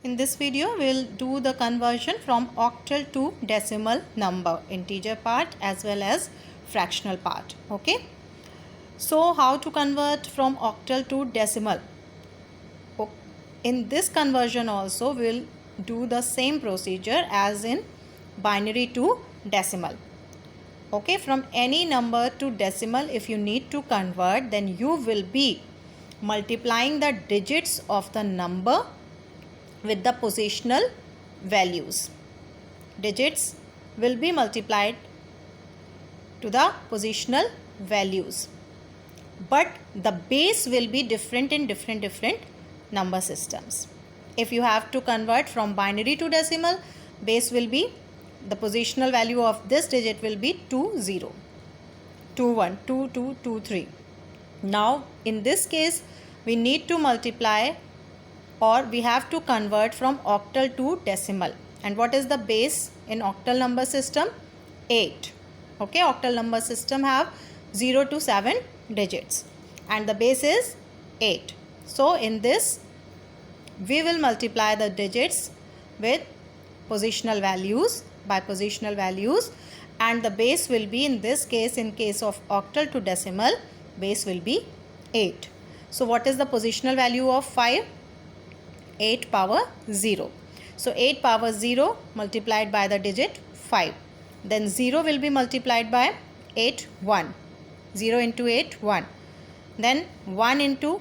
In this video, we'll do the conversion from octal to decimal number, integer part as well as fractional part. Okay. So, how to convert from octal to decimal? In this conversion also, we'll do the same procedure as in binary to decimal. Okay, from any number to decimal, if you need to convert, then you will be multiplying the digits of the number with the positional values. Digits will be multiplied to the positional values, but the base will be different in different number systems. If you have to convert from binary to decimal, base will be, the positional value of this digit will be 2 0, 2 1, 2 2, 2 3. Now in this case we need to multiply, or we have to convert from octal to decimal. And what is the base in octal number system? 8. Okay, octal number system have 0 to 7 digits and the base is 8. So in this we will multiply the digits with positional values, by positional values, and the base will be, in this case, in case of octal to decimal, base will be 8. So what is the positional value of 5? 8 power 0. So 8 power 0 multiplied by the digit 5. Then 0 will be multiplied by 8 1. 0 into 8 1. Then 1 into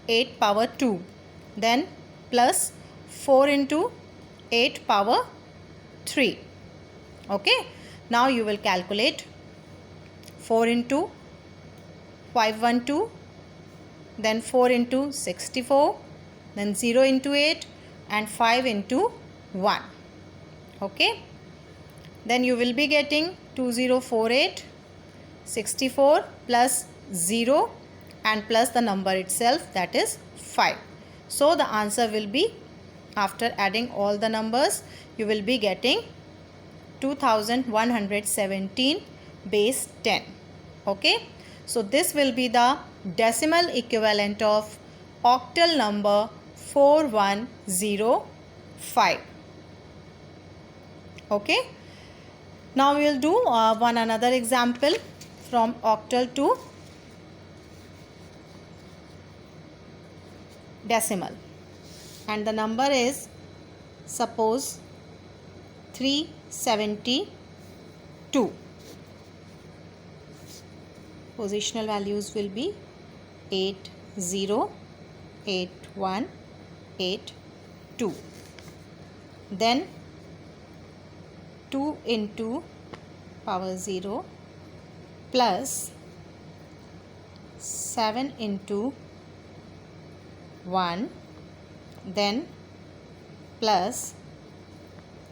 8 power 2. Then plus 4 into 8 power 3. Okay. Now you will calculate 4 into 512. Then 4 into 64. Then 0 into 8 and 5 into 1. Okay. Then you will be getting 2048, 64 plus 0 and plus the number itself, that is 5. So the answer will be, after adding all the numbers, you will be getting 2117 base 10. Okay. So this will be the decimal equivalent of octal number 4105. Okay. Now we will do one another example from octal to decimal, and the number is, suppose, 372. Positional values will be 8 0, 8 1, 8 2. Then 2 into power 0 plus 7 into 1, then plus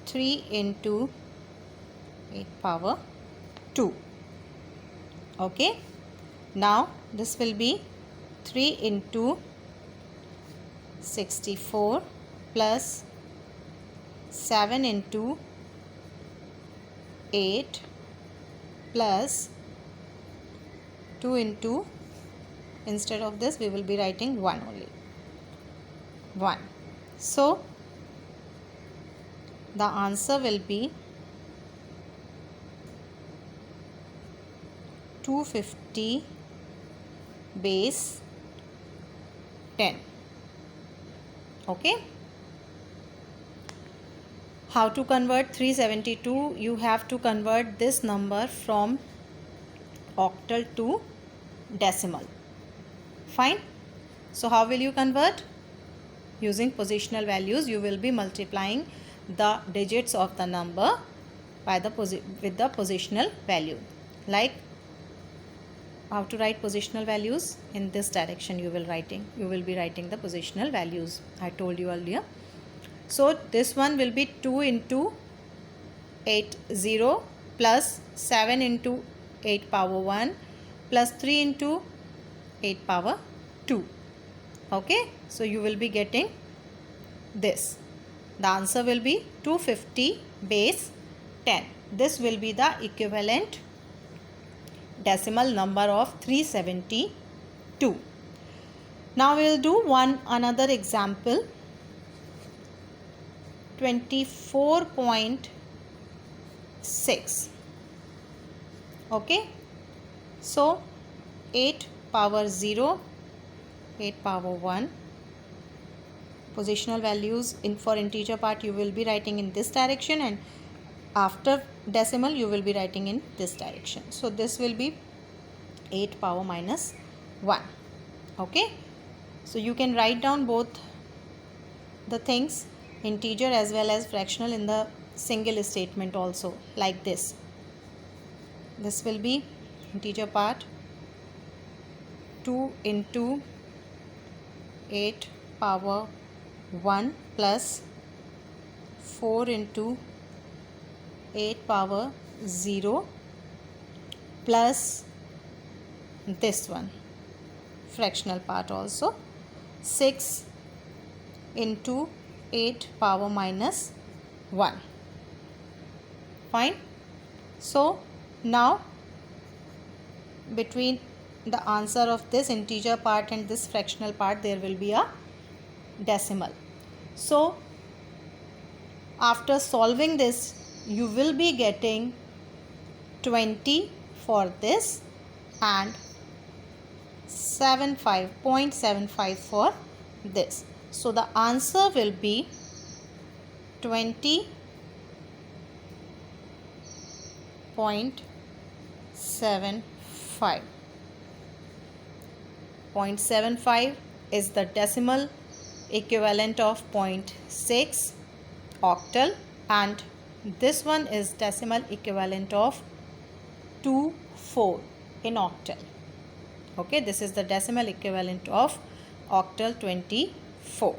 3 into 8 power 2. Okay. Now this will be 3 into 64 plus 7 into 8 plus 2 into, instead of this we will be writing 1 only, 1. So the answer will be 250 base 10. Okay. How to convert 372? You have to convert this number from octal to decimal. Fine. So how will you convert? Using positional values, you will be multiplying the digits of the number by the with the positional value. Like, how to write positional values? In this direction you will be writing the positional values, I told you earlier. So this one will be 2 into 8 0 plus 7 into 8 power 1 plus 3 into 8 power 2. Okay. So you will be getting this. The answer will be 250 base 10. This will be the equivalent decimal number of 372. Now we will do another example 24.6. Okay, so 8 power 0, 8 power 1. Positional values for integer part you will be writing in this direction, and after decimal you will be writing in this direction. So this will be 8 power minus 1. Okay, so you can write down both the things, integer as well as fractional, in the single statement also, like this. This will be integer part 2 into 8 power 1 plus 4 into 8 power 0 plus this one fractional part also 6 into 8 power minus 1. Fine. So now between the answer of this integer part and this fractional part there will be a decimal. So after solving this you will be getting 20 for this and 0.75 for this. So the answer will be 20.75. 0.75 is the decimal equivalent of 0.6 octal, and this one is decimal equivalent of 24 in octal. Okay, this is the decimal equivalent of octal 24.